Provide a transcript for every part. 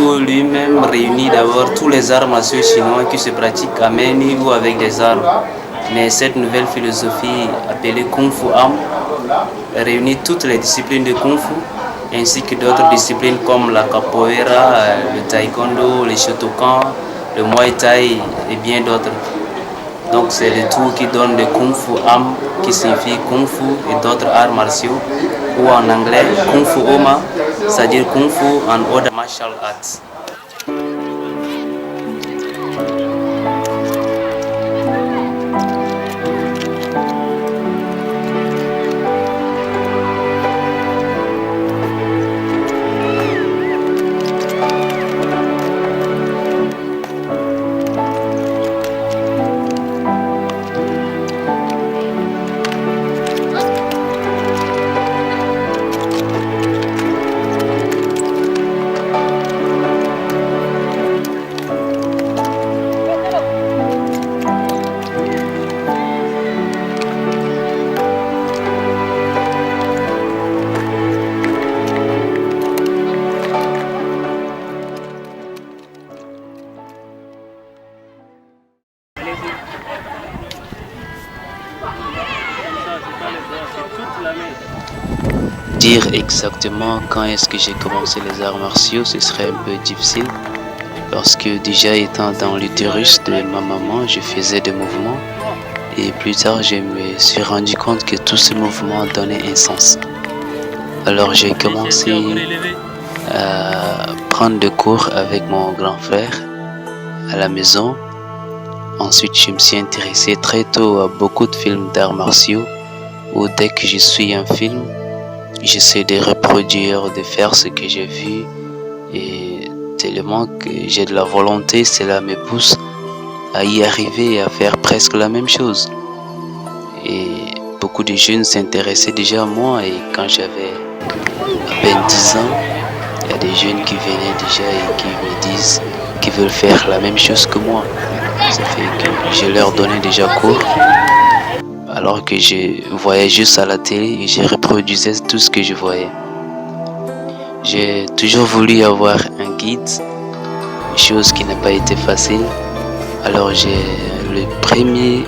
martiaux lui-même réunit d'abord tous les arts martiaux chinois qui se pratiquent à main nue ou avec des armes. Mais cette nouvelle philosophie appelée Kung Fu Am réunit toutes les disciplines de Kung Fu ainsi que d'autres disciplines comme la capoeira, le taekwondo, le shotokan, le muay thai et bien d'autres. Donc c'est le tout qui donne le Kung Fu Am qui signifie Kung Fu et d'autres arts martiaux ou en anglais Kung Fu Oma, c'est-à-dire Kung Fu and other martial arts. Dire exactement quand est-ce que j'ai commencé les arts martiaux, ce serait un peu difficile parce que déjà étant dans l'utérus de ma maman, je faisais des mouvements et plus tard je me suis rendu compte que tous ces mouvements donnaient un sens. Alors j'ai commencé à prendre des cours avec mon grand frère à la maison. Ensuite je me suis intéressé très tôt à beaucoup de films d'arts martiaux où dès que je suis un film, j'essaie de reproduire, de faire ce que j'ai vu et tellement que j'ai de la volonté, cela me pousse à y arriver et à faire presque la même chose. Et beaucoup de jeunes s'intéressaient déjà à moi et quand j'avais à peine 10 ans, il y a des jeunes qui venaient déjà et qui me disent qu'ils veulent faire la même chose que moi. Ça fait que je leur donnais déjà cours. Alors que je voyais juste à la télé et je reproduisais tout ce que je voyais. J'ai toujours voulu avoir un guide, chose qui n'a pas été facile. Alors le premier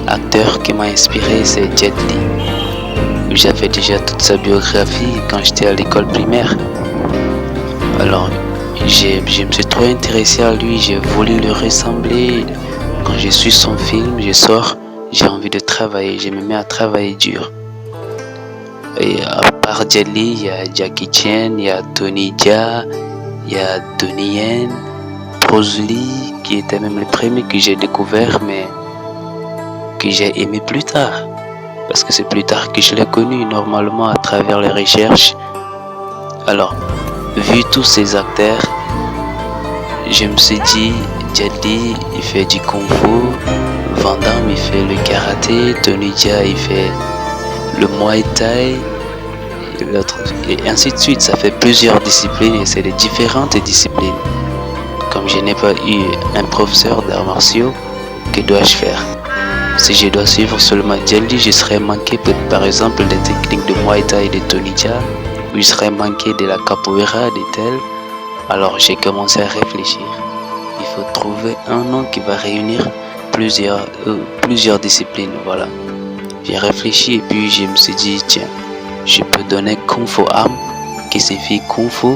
acteur qui m'a inspiré, c'est Jet Li. J'avais déjà toute sa biographie quand j'étais à l'école primaire. Alors je me suis trop intéressé à lui, j'ai voulu le ressembler. Quand je suis son film, je sors. J'ai envie de travailler, je me mets à travailler dur. Et à part Jet Li, il y a Jackie Chan, il y a Tony Jaa, il y a Donnie Yen, Bruce Lee, qui était même le premier que j'ai découvert, mais que j'ai aimé plus tard. Parce que c'est plus tard que je l'ai connu, normalement à travers les recherches. Alors, vu tous ces acteurs, je me suis dit, Jet Li, il fait du Kung Fu. Van Damme il fait le karaté, Tony Jaa il fait le muay thai, et ainsi de suite. Ça fait plusieurs disciplines et c'est des différentes disciplines. Comme je n'ai pas eu un professeur d'arts martiaux, que dois-je faire? Si je dois suivre seulement Jet Li, je serais manqué par exemple des techniques de muay thai de Tony Jaa, ou je serais manqué de la capoeira de tel. Alors j'ai commencé à réfléchir. Il faut trouver un nom qui va réunir plusieurs disciplines, voilà. J'ai réfléchi et puis je me suis dit, tiens, je peux donner Kung Fu Am, qui signifie Kung Fu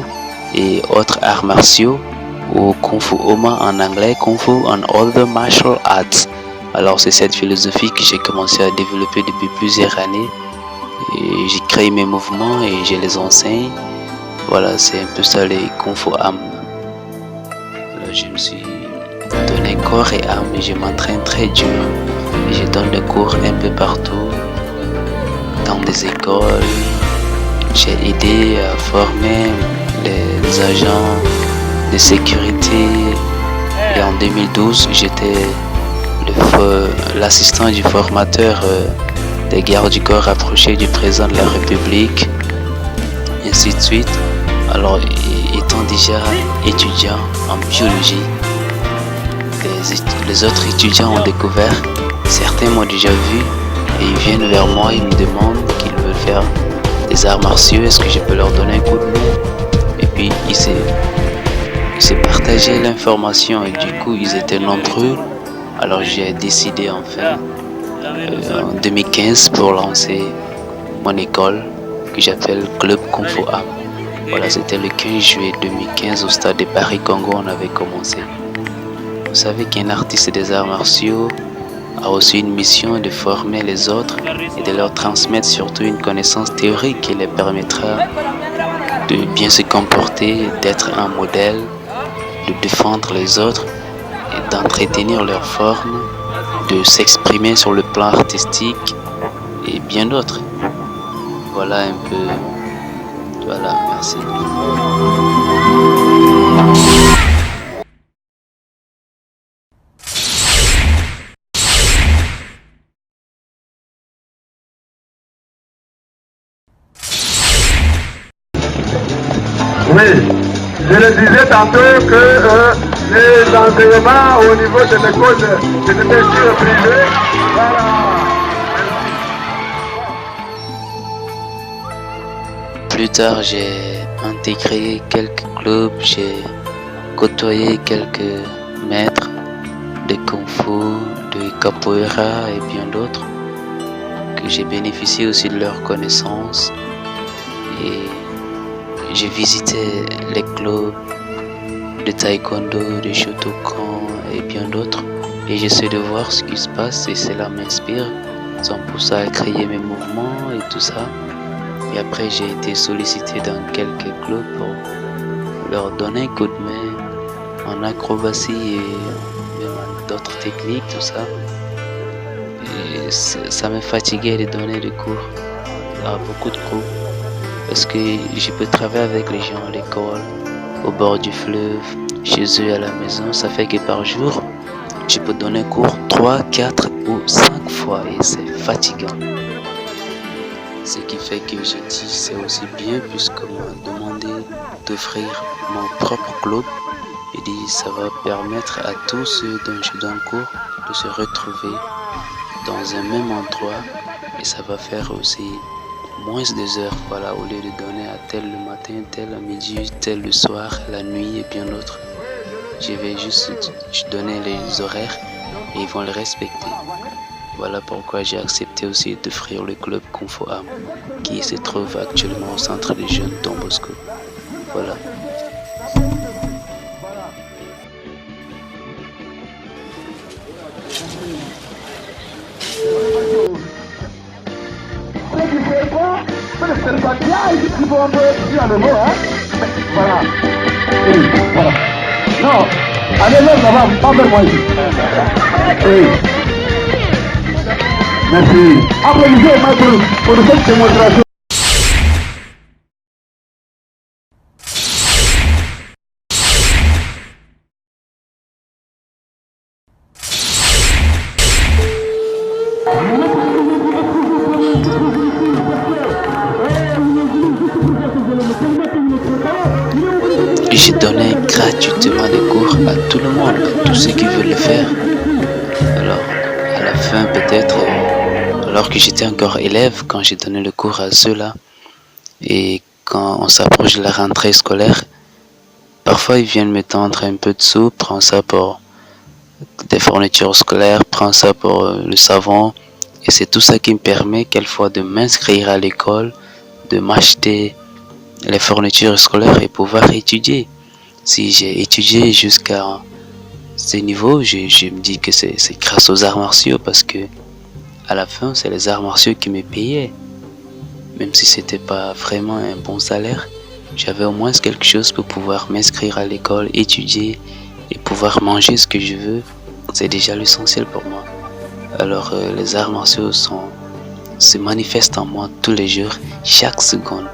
et autres arts martiaux, ou Kung Fu Oma en anglais, Kung Fu and other martial arts. Alors c'est cette philosophie que j'ai commencé à développer depuis plusieurs années. Et j'ai créé mes mouvements et je les enseigne. Voilà, c'est un peu ça les Kung Fu Am. Alors je me suis donner corps et âme et je m'entraîne très dur. Et je donne des cours un peu partout, dans des écoles. J'ai aidé à former les agents de sécurité et en 2012 j'étais l'assistant du formateur des gardes du corps rapprochés du président de la République, et ainsi de suite. Alors étant déjà étudiant en biologie, les autres étudiants ont découvert, certains m'ont déjà vu et ils viennent vers moi, ils me demandent qu'ils veulent faire des arts martiaux, est-ce que je peux leur donner un coup de main? Et puis se partageaient l'information et du coup ils étaient nombreux. Alors j'ai décidé enfin en 2015 pour lancer mon école que j'appelle Club Kung Fu Am. Voilà, c'était le 15 juillet 2015 au stade de Paris-Congo, on avait commencé. Vous savez qu'un artiste des arts martiaux a aussi une mission de former les autres et de leur transmettre surtout une connaissance théorique qui les permettra de bien se comporter, d'être un modèle, de défendre les autres et d'entretenir leur forme, de s'exprimer sur le plan artistique et bien d'autres. Voilà un peu. Voilà, merci. Oui, je le disais tantôt que les enseignements au niveau de l'école de l'écriture privée, voilà. Plus tard, j'ai intégré quelques clubs, j'ai côtoyé quelques maîtres de Kung Fu, de Capoeira et bien d'autres, que j'ai bénéficié aussi de leurs connaissances. Et j'ai visité les clubs de taekwondo, de shotokan et bien d'autres. Et j'essaie de voir ce qui se passe et cela m'inspire. Ça me pousse à créer mes mouvements et tout ça. Et après, j'ai été sollicité dans quelques clubs pour leur donner un coup de main en acrobatie et même en d'autres techniques, tout ça. Et ça me fatiguait de donner des cours à beaucoup de groupes. Parce que je peux travailler avec les gens à l'école, au bord du fleuve, chez eux à la maison. Ça fait que par jour, je peux donner cours 3, 4 ou 5 fois et c'est fatigant. Ce qui fait que j'ai dit c'est aussi bien puisqu'on m'a demandé d'offrir mon propre club. J'ai dit ça va permettre à tous ceux dont je donne cours de se retrouver dans un même endroit et ça va faire aussi moins de heures, voilà, au lieu de donner à tel le matin, tel à midi, tel le soir, la nuit et bien d'autres. Je vais juste donner les horaires et ils vont les respecter. Voilà pourquoi j'ai accepté aussi d'offrir le club Kung Fu Am qui se trouve actuellement au centre des jeunes Don Bosco. Voilà. C'est pas clair, il faut un peu dire le mot, hein. Voilà. Oui, voilà. Non, allez là, ça va, pas vers moi ici. Oui. Merci. Applaudissez, maître, pour cette démonstration. J'ai donné gratuitement des cours à tout le monde, à tous ceux qui veulent le faire. Alors, à la fin, peut-être, alors que j'étais encore élève, quand j'ai donné le cours à ceux-là, et quand on s'approche de la rentrée scolaire, parfois ils viennent me tendre un peu de sous, prends ça pour des fournitures scolaires, prends ça pour le savon, et c'est tout ça qui me permet quelquefois de m'inscrire à l'école, de m'acheter les fournitures scolaires et pouvoir étudier. Si j'ai étudié jusqu'à ce niveau, je me dis que c'est grâce aux arts martiaux parce que à la fin, c'est les arts martiaux qui me payaient. Même si c'était pas vraiment un bon salaire, j'avais au moins quelque chose pour pouvoir m'inscrire à l'école, étudier et pouvoir manger ce que je veux. C'est déjà l'essentiel pour moi. Alors les arts martiaux se manifestent en moi tous les jours, chaque seconde.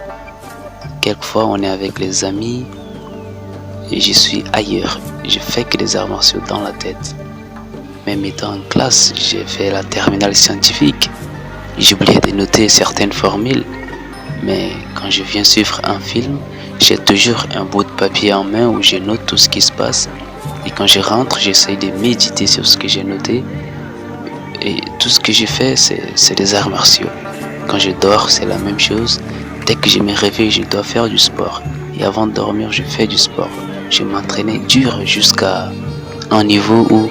Quelquefois, on est avec les amis et je suis ailleurs. Je fais que des arts martiaux dans la tête. Même étant en classe, j'ai fait la terminale scientifique. J'oubliais de noter certaines formules. Mais quand je viens suivre un film, j'ai toujours un bout de papier en main où je note tout ce qui se passe. Et quand je rentre, j'essaie de méditer sur ce que j'ai noté. Et tout ce que j'ai fait, c'est des arts martiaux. Quand je dors, c'est la même chose. Dès que je me réveille, je dois faire du sport. Et avant de dormir, je fais du sport. je m'entraînais dur jusqu'à un niveau où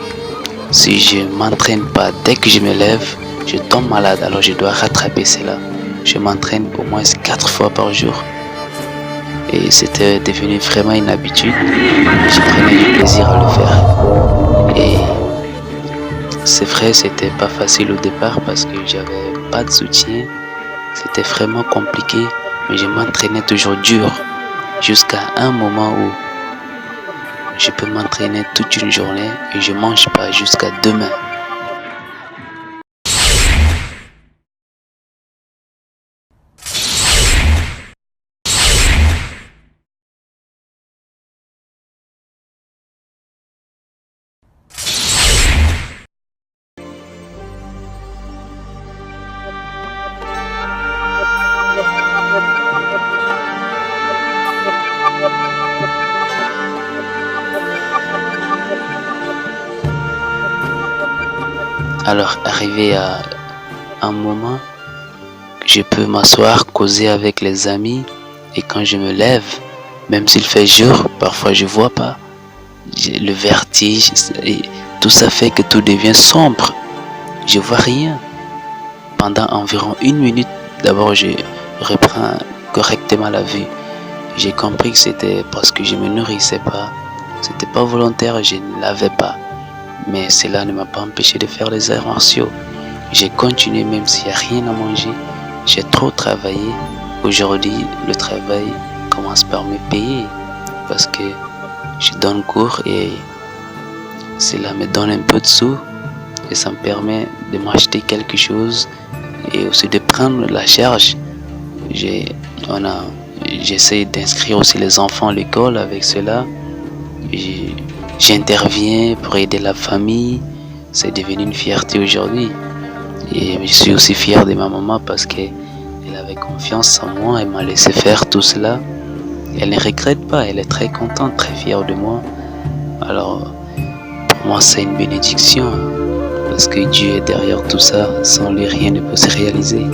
si je m'entraîne pas, dès que je me lève, je tombe malade, alors je dois rattraper cela. Je m'entraîne au moins 4 fois par jour. Et c'était devenu vraiment une habitude. Je prenais du plaisir à le faire. Et c'est vrai, c'était pas facile au départ parce que j'avais pas de soutien. C'était vraiment compliqué, mais je m'entraînais toujours dur jusqu'à un moment où je peux m'entraîner toute une journée et je mange pas jusqu'à demain. Alors, arrivé à un moment, je peux m'asseoir, causer avec les amis et quand je me lève, même s'il fait jour, parfois je vois pas. J'ai le vertige et tout ça fait que tout devient sombre. Je vois rien. Pendant environ 1 minute, d'abord je reprends correctement la vue. J'ai compris que c'était parce que je me nourrissais pas. C'était pas volontaire, je ne l'avais pas. Mais cela ne m'a pas empêché de faire les arts martiaux. J'ai continué même s'il n'y a rien à manger. J'ai trop travaillé. Aujourd'hui, le travail commence par me payer parce que je donne cours et cela me donne un peu de sous et ça me permet de m'acheter quelque chose et aussi de prendre la charge. J'essaie d'inscrire aussi les enfants à l'école avec cela. J'interviens pour aider la famille. C'est devenu une fierté aujourd'hui. Et je suis aussi fier de ma maman parce qu'elle avait confiance en moi. Elle m'a laissé faire tout cela. Elle ne regrette pas. Elle est très contente, très fière de moi. Alors, pour moi, c'est une bénédiction. Parce que Dieu est derrière tout ça. Sans lui, rien ne peut se réaliser.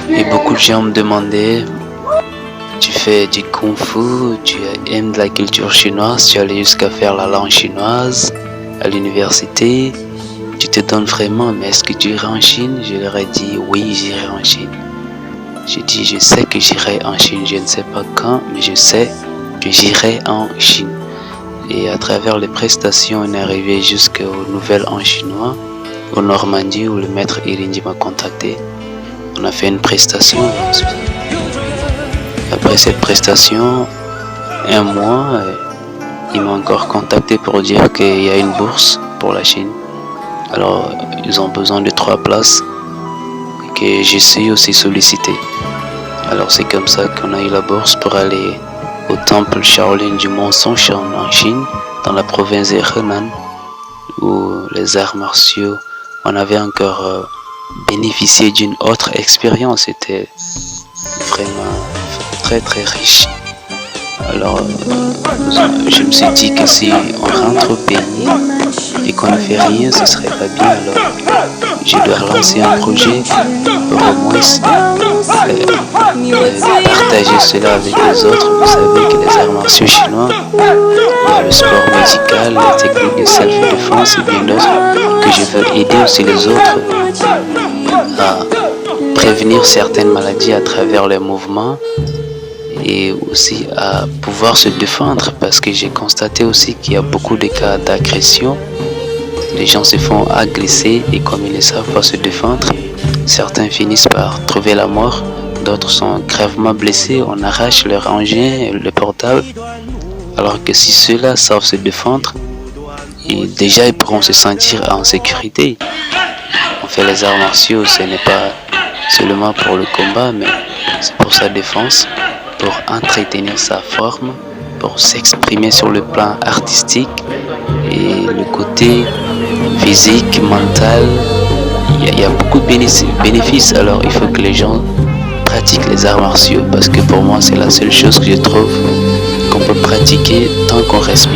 Et beaucoup de gens me demandaient, tu fais du kung fu, tu aimes la culture chinoise, tu allais jusqu'à faire la langue chinoise à l'université, tu te donnes vraiment, mais est-ce que tu irais en Chine? Je leur ai dit oui, j'irai en Chine. J'ai dit je sais que j'irai en Chine, je ne sais pas quand, mais je sais que j'irai en Chine. Et à travers les prestations, on est arrivé jusqu'au Nouvel An chinois, au Normandie, où le maître Irindi m'a contacté. On a fait une prestation. Après cette prestation, un mois, ils m'ont encore contacté pour dire qu'il y a une bourse pour la Chine. Alors, ils ont besoin de 3 places et que je suis aussi sollicité. Alors, c'est comme ça qu'on a eu la bourse pour aller au temple Shaolin du Mont Songshan en Chine, dans la province de Henan, où les arts martiaux, on avait encore bénéficié d'une autre expérience. C'était vraiment très très riche. Alors, je me suis dit que si on rentre au pays et qu'on ne fait rien, ce serait pas bien. Alors, je dois relancer un projet pour au moins partager cela avec les autres. Vous savez que les arts martiaux chinois, il y a le sport médical, les techniques de self-défense et bien d'autres, que je veux aider aussi les autres à prévenir certaines maladies à travers les mouvements et aussi à pouvoir se défendre, parce que j'ai constaté aussi qu'il y a beaucoup de cas d'agression. Les gens se font agresser et comme ils ne savent pas se défendre, certains finissent par trouver la mort, d'autres sont gravement blessés, on arrache leur engin, le portable, alors que si ceux-là savent se défendre, déjà ils pourront se sentir en sécurité. On fait les arts martiaux, ce n'est pas seulement pour le combat, mais c'est pour sa défense, pour entretenir sa forme, pour s'exprimer sur le plan artistique et le côté physique, mental. Il y a beaucoup de bénéfices, alors il faut que les gens pratiquent les arts martiaux, parce que pour moi c'est la seule chose que je trouve qu'on peut pratiquer tant qu'on respire.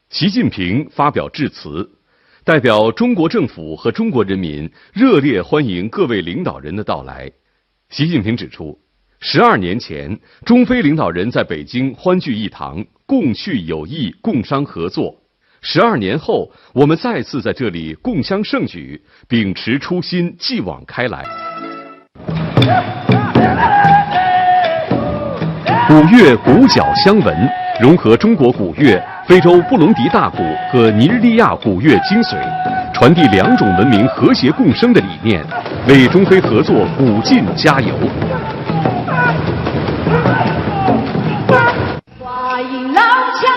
习近平发表致辞，代表中国政府和中国人民热烈欢迎各位领导人的到来。习近平指出，12年前，中非领导人在北京欢聚一堂，共叙友谊，共商合作。12年后，我们再次在这里共襄盛举，秉持初心，继往开来。古乐鼓角相闻，融合中国古乐、非洲布隆迪大鼓和尼日利亚古乐精髓，传递两种文明和谐共生的理念，为中非合作鼓劲加油。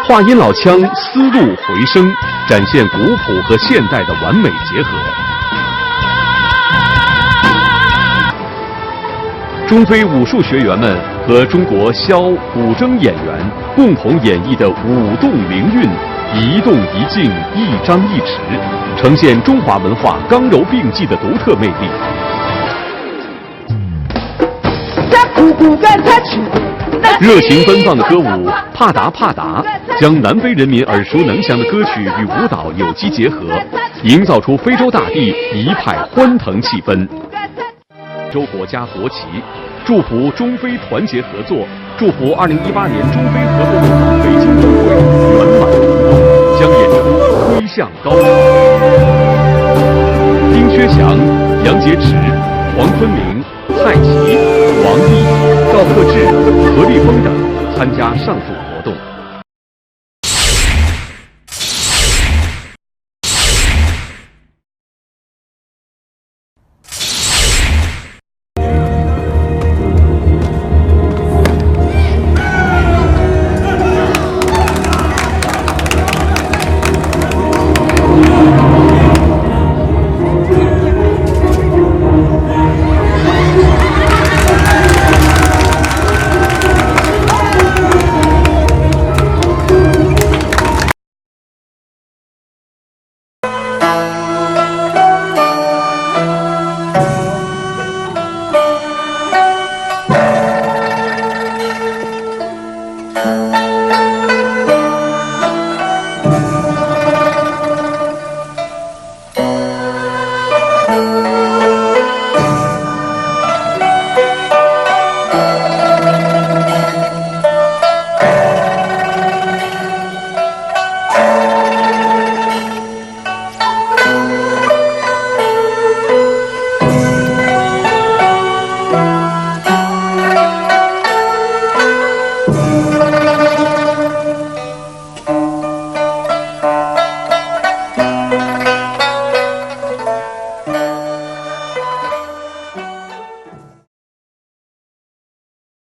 话音老腔，丝路回声，展现古朴和现代的完美结合。中非武术学员们和中国箫、古筝演员共同演绎的舞动灵韵，一动一静，一张一弛，呈现中华文化刚柔并济的独特魅力。热情奔放的歌舞帕达帕达，将南非人民耳熟能详的歌曲与舞蹈有机结合，营造出非洲大地一派欢腾气氛。洲国家国旗，祝福中非团结合作，祝福2018年中非合作论坛北京冬会圆满成功，将演出推向高潮。丁薛祥、杨洁篪、黄坤明、蔡奇、王毅、赵克志、何立峰等参加上述活动。